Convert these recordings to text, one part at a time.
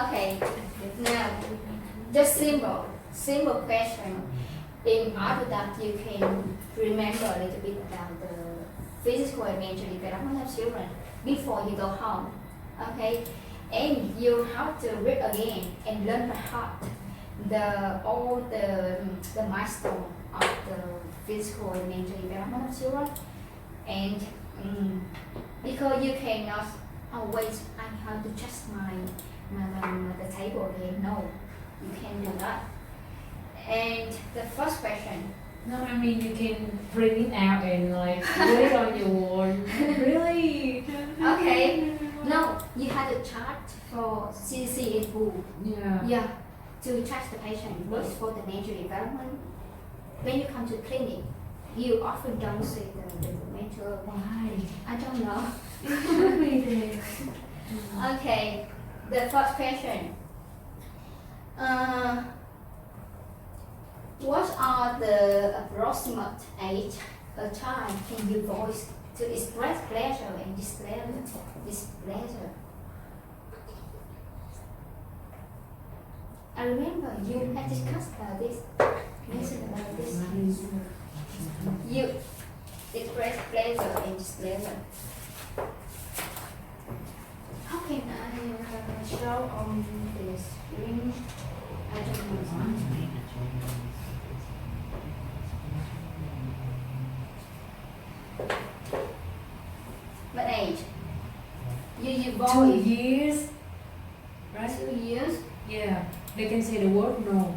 Okay. Now, just simple question. In order that you can remember a little bit about the physical and mental development of children before you go home. Okay, and you have to read again and learn by heart all the milestone of the physical and mental development of children. And because you cannot always I have to just the table again. No, you can't do that. And the first question. No, I mean you can print it out and like put it on your wall. Really? Okay. No, you have to chart for CDC and WHO. Yeah, to track the patient. But for the mental development, when you come to clinic, you often don't see the mental. Why? I don't know. Should be there. Okay, the first question. What are the approximate age a child can use voice to express pleasure and displeasure? I remember you had discussed about this, mentioned about this. You express pleasure and displeasure. How can I show on the screen? I don't know. What age? You voice. 2 years, right? 2 years. Yeah, they can say the word no,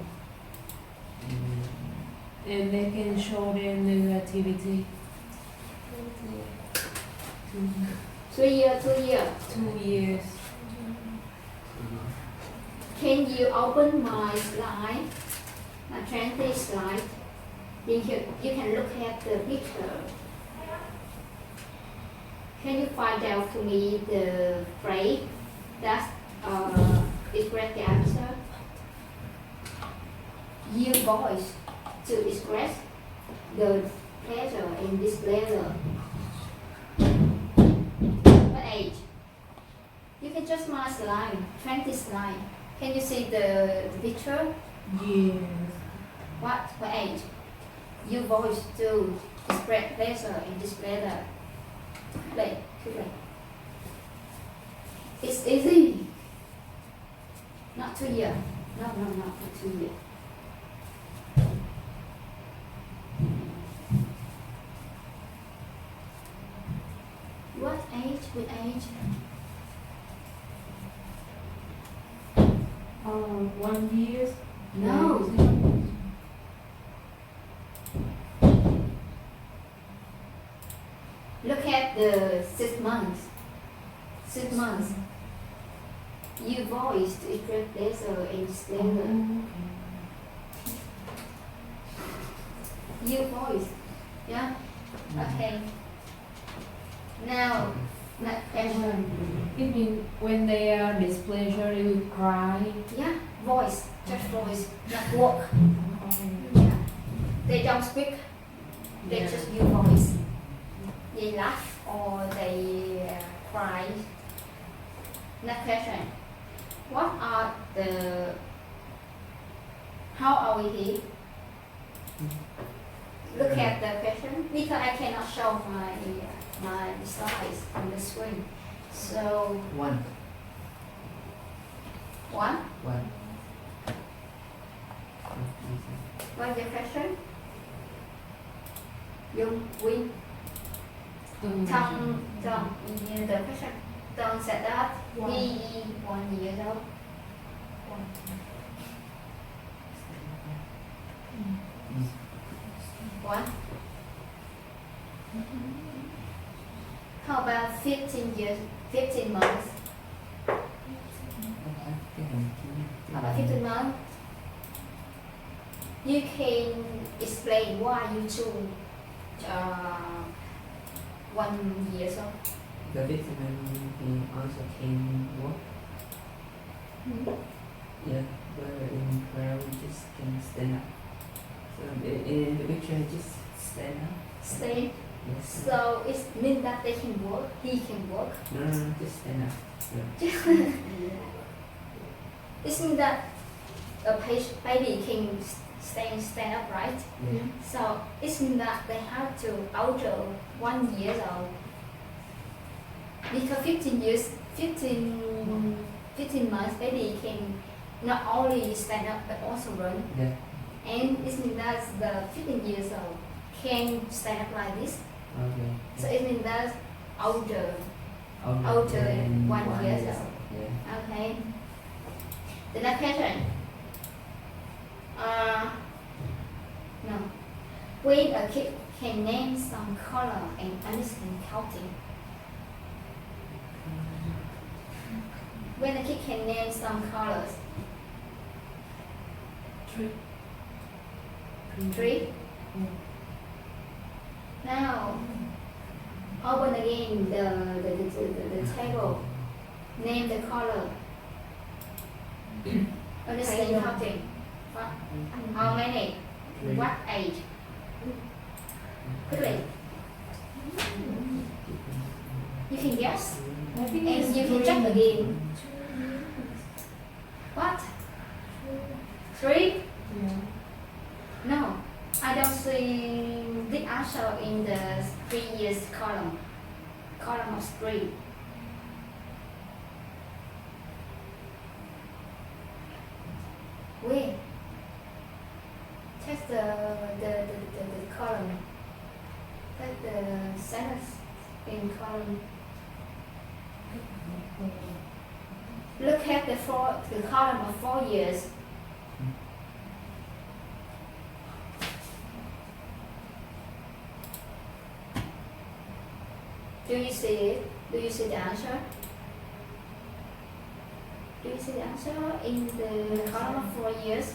and they can show their negativity. 3 years. 2 years. 2 years. Can you open my slide? My translate slide. You can look at the picture. Can you find out to me the phrase that express the answer? Use voice to express the pleasure and displeasure. What age? You can just my slide, 20 slide. Can you see the picture? Yes. What age? Use voice to express pleasure and displeasure. Play. It's easy. Not 2 years. No, not 2 years. What age? With age? 1 year. No. Look at the 6 months. 6 months. You voice to express pleasure and displeasure. You voice. Yeah? Okay. Now, next question. It means when they are displeasure, they will cry. Yeah, voice. Just voice. Not walk. Yeah. They don't speak. They just use voice. They laugh or they cry. Next question. What are the... How are we here? Look at the question because I cannot show my slides on the screen. So 1. 1. 1. What's your question? Dung Win. Trong the question. Don't say that. He 1 year old. 1. How about 15 years, 15 months? How about 15 months? You can explain why you choose 1 year old. The vitamin he also can work. Yeah, but in prayer we just can stand up. So in the picture just stand up. Stay. Yes. So it means that they can work. He can work. No, just stand up. Yeah. It means that a baby can stand up, right? Yeah. So it means that they have to alter 1 year old. Because 15 months baby can not only stand up but also run. Yeah. And it means that the 15 years old can stand up like this. Okay. So it means that older Older than 1 year years. old. Yeah. Okay. The next question. No. When a kid can name some color and understand counting. When a kid can name some colors. 3. 3. Now, open again the table. Name the color. Understand counting. How many? What age? Quickly. You can guess. I think And it's you can 3. check again. What? 3? Yeah. No. I don't see the answer in the 3 years column. Column of 3. Where? Check the column. Check the sentence in column. Look at the column of 4 years. Do you see it? Do you see the answer? Do you see the answer in the column of 4 years?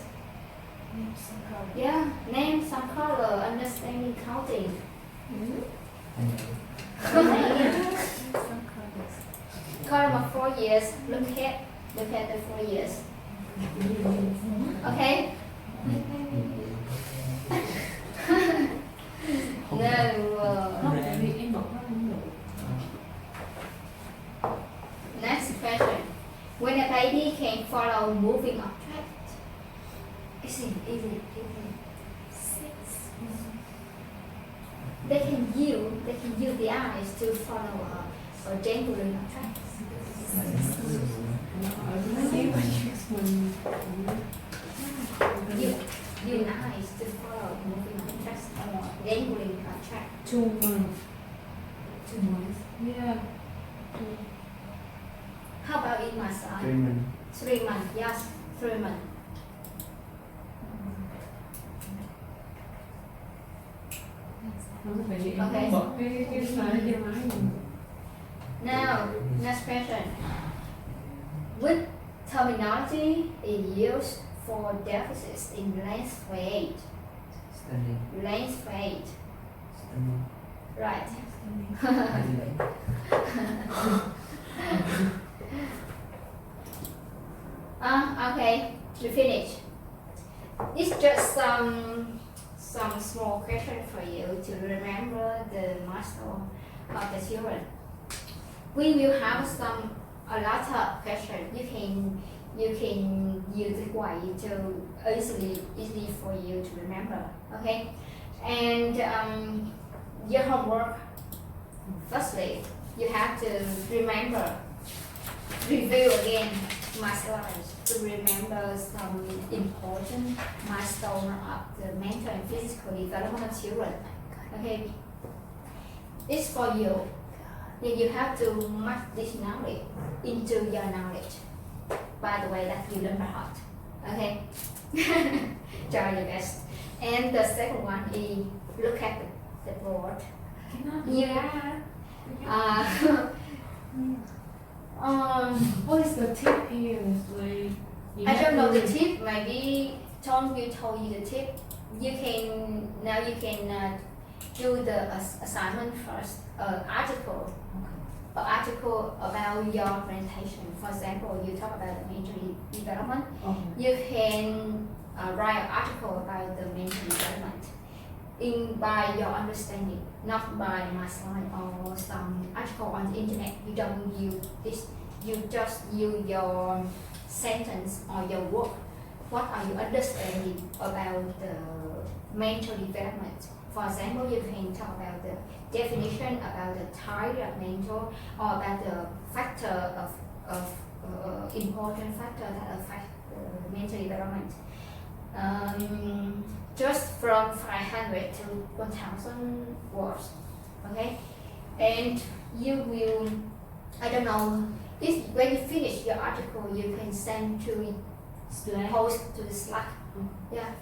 Yeah, name some color, understanding counting. Column of 4 years. Look at the 4 years. Okay. No. Không, tại vì em bật nó không được. Next question. When a baby can follow moving object. Easy. They can use the eyes to follow a dangling object. Use eyes to follow moving objects or dangling object. 2 months. 2 months. Yeah. How about in my side? 3 months. 3 months. Yes, 3 months. Nó phải vậy. Okay. Bật cái slide trên máy mình. Now, next question. Which terminology is used for deficits in length weight? Standing. Length weight. Standing. Right. Okay, we finish. It's just some small question for you to remember the milestone of the children. We will have a lot of questions. You can use it way to easily for you to remember. Okay, and your homework. Firstly, you have to review again my slides to remember some important milestone of the mental and physical development of children. Okay, it's for you. Then you have to match this knowledge into your knowledge. By the way, that you learn by heart. Okay, try your best. And the second one is look at the board. Yeah. What is the tip here? Like, you I have don't know to- the tip. Maybe Tom will tell you the tip. You can do the assignment first. Article about your presentation. For example, you talk about the mental development. Okay. You can write an article about the mental development by your understanding, not by my slide or some article on the internet. You don't use this. You just use your sentence or your work, what are you understanding about the mental development? For example, you can talk about the definition, about the type of mental, or about the factor of important factor that affect mental development. Just from 500 to 1,000 words, okay? And you will, I don't know, if when you finish your article, you can send to post to the Slack. Yeah,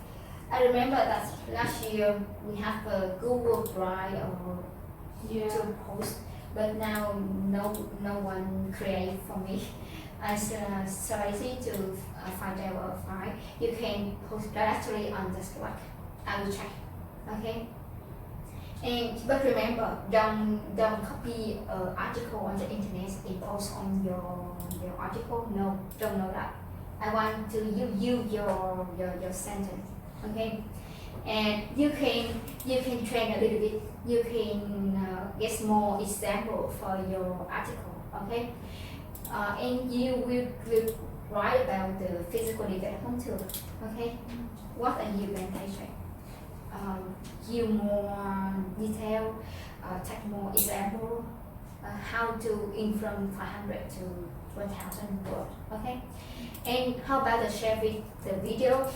I remember that last year we have a Google Drive or to post, but now no one create for me. I so easy to find out a file. You can post directly on the Slack. I will check. Okay. And but remember, don't copy an article on the internet and post on your article. No, don't know that. I want to use your sentence. Okay. And you can train a little bit. You can get more example for your article. Okay. And you will write about the physical development too. Okay. What are your advantages? Give more detail, take more example, how to in from 500 to 1,000 words. Okay. And how about the share with the video?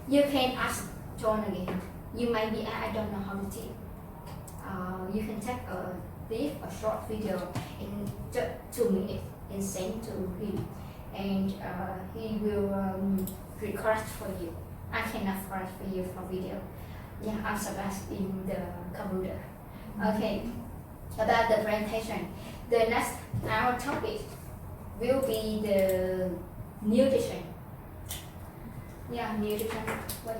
You can ask John again. You might be I don't know how to teach. You can take a short video in just 2 minutes and send to him, and he will record for you. I cannot record for you for video. Yeah, I'm supposed in the computer. Okay, about the presentation. The next our topic will be the nutrition. Yeah, nutrition. Wait,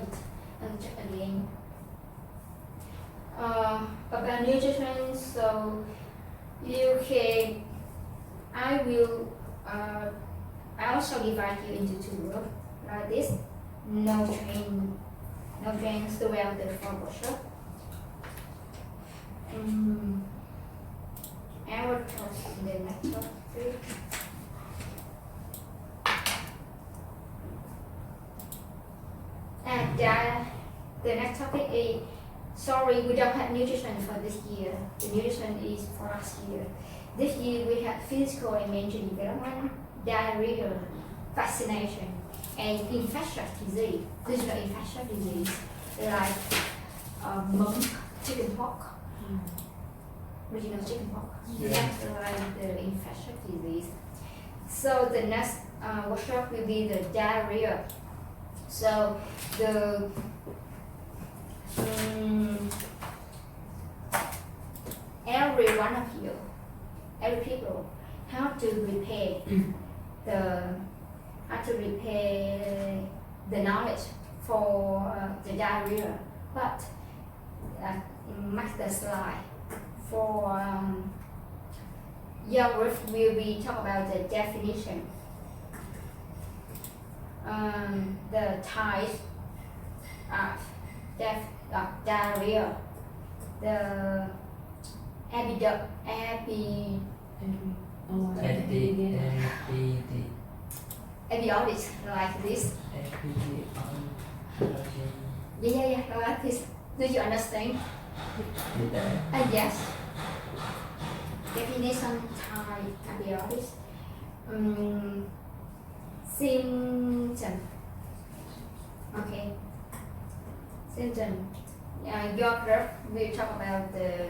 I'll check again. About nutrition, so you can. I will. I also divide you into two groups like this. No trains throughout the full workshop. I will talk in the next topic. And the next topic is, sorry, we don't have nutrition for this year. The nutrition is for last year. This year we have physical and mental development, diarrhea, vaccination, and infectious disease. Digital infectious disease like mumps, chickenpox, regional chickenpox. Yeah. That's like the infectious disease. So the next workshop will be the diarrhea. So the every one of you, every people, how to repair the knowledge for the diarrhea. But make the slide for your work will be talk about the definition, the types of diarrhea, the epidiotics like this. Yeah, like this. Do you understand? Yes. Definition type epidiotics. Symptom. Okay. Symptom. Your group will talk about the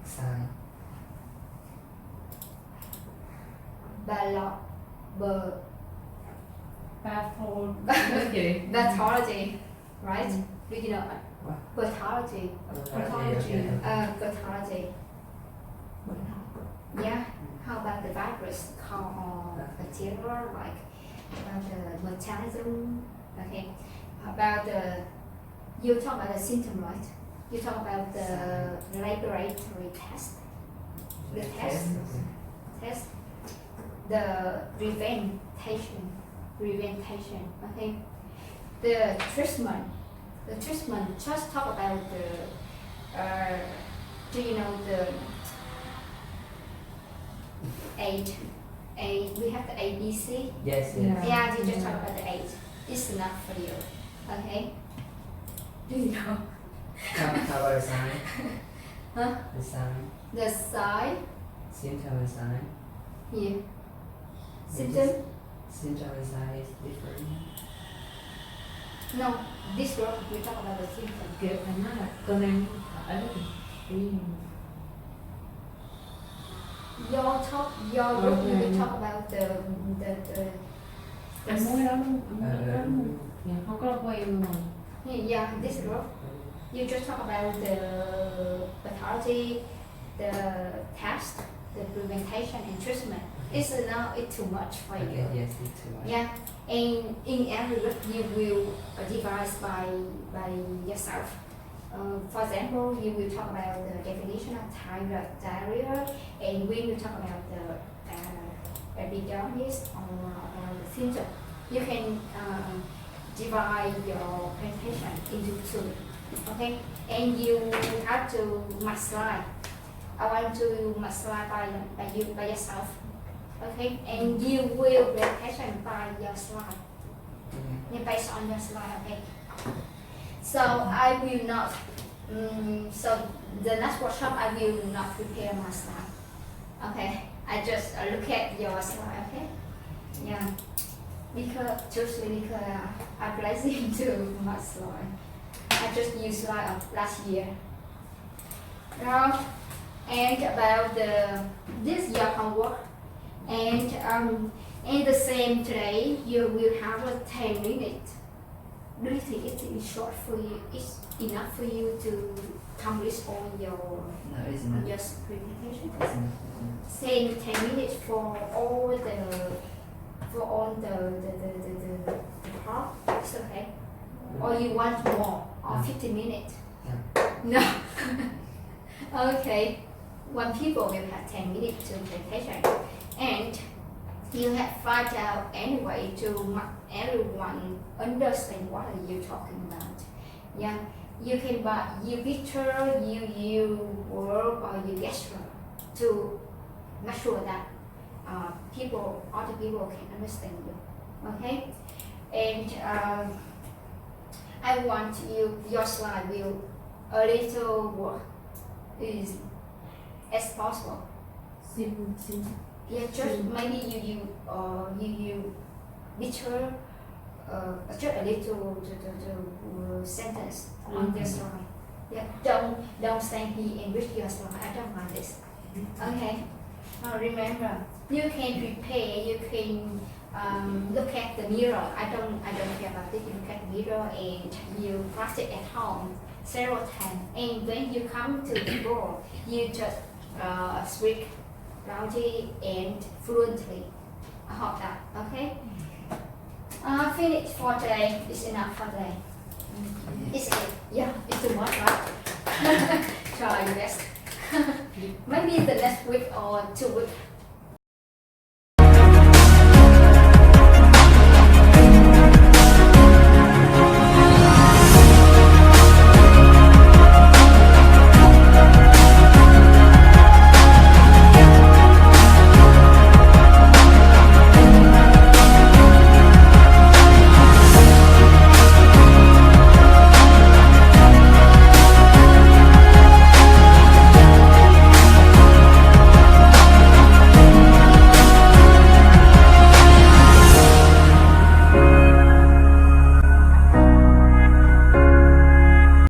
Sign. pathology, right? Do you know pathology? Pathology. Yeah. How about the virus or bacteria, like about the metabolism? Okay. About you talk about the symptom, right? You talk about the laboratory test. The test. The preventation. Okay. The treatment. Just talk about the. Do you know the eight. We have the A, B, C. Yes, yes. Yeah. Yeah, you just talk about the 8. It's enough for you. Okay? Do you know? How about the sign? Huh? The sign. The side Symptom and sign. here. They Symptom? just- Symptom and sign is different. No, this group we talk about the symptom. kiểu phải nói là cơn em ở đó thì Your group Okay. we talk about the anh muốn cái đó đúng không? Anh muốn cái đó đúng không? Dạ, không có của em luôn rồi. yeah, this group you just talk about the pathology, the test, the preventation and treatment. It's too much for Okay, you. yes, it's too much. Yeah, and in every group you will divide by yourself. For example, you will talk about the definition of diarrhea, and we will talk about the epidermis or the symptom. You can divide your presentation into 2. Okay, and you have to match slide. I want to match slide by yourself. Okay, and you will presentation by your slide. Okay. Based on your slide, okay. So I will not. So the next workshop I will not prepare my slide. Okay, I just look at your slide. Okay. Yeah. Because I'm lazy into my slide. I just use slide of last year. Now, and about this year homework, and the same today you will have a 10 minutes. Do you think it's short for you? It's enough for you to accomplish all your No, it's not. your presentation? It's not. Same 10 minutes for all the part. It's okay. Or you want more? Or No. 50 minutes? No. No. Okay. One people will have 10 minutes to presentation, and you have find out anyway to make everyone understand what are you talking about. Yeah, you can buy you picture, you word or you gesture to make sure that other people can understand you. Okay, and I want your slide will a little work is as possible. Sim. Yeah, just maybe you picture just a little sentence on your slide. Yeah, don't stand here and read your slide. I don't want this. Okay. Remember, you can prepare. You can look at the mirror. I don't care about it. You look at the mirror and you practice at home several times. And when you come to the board, you just speak loudly and fluently. I hope that. Okay. Finish for today. It's enough for today. It's it. Yeah, it's too much, right? Try your best. Maybe the next week or 2 weeks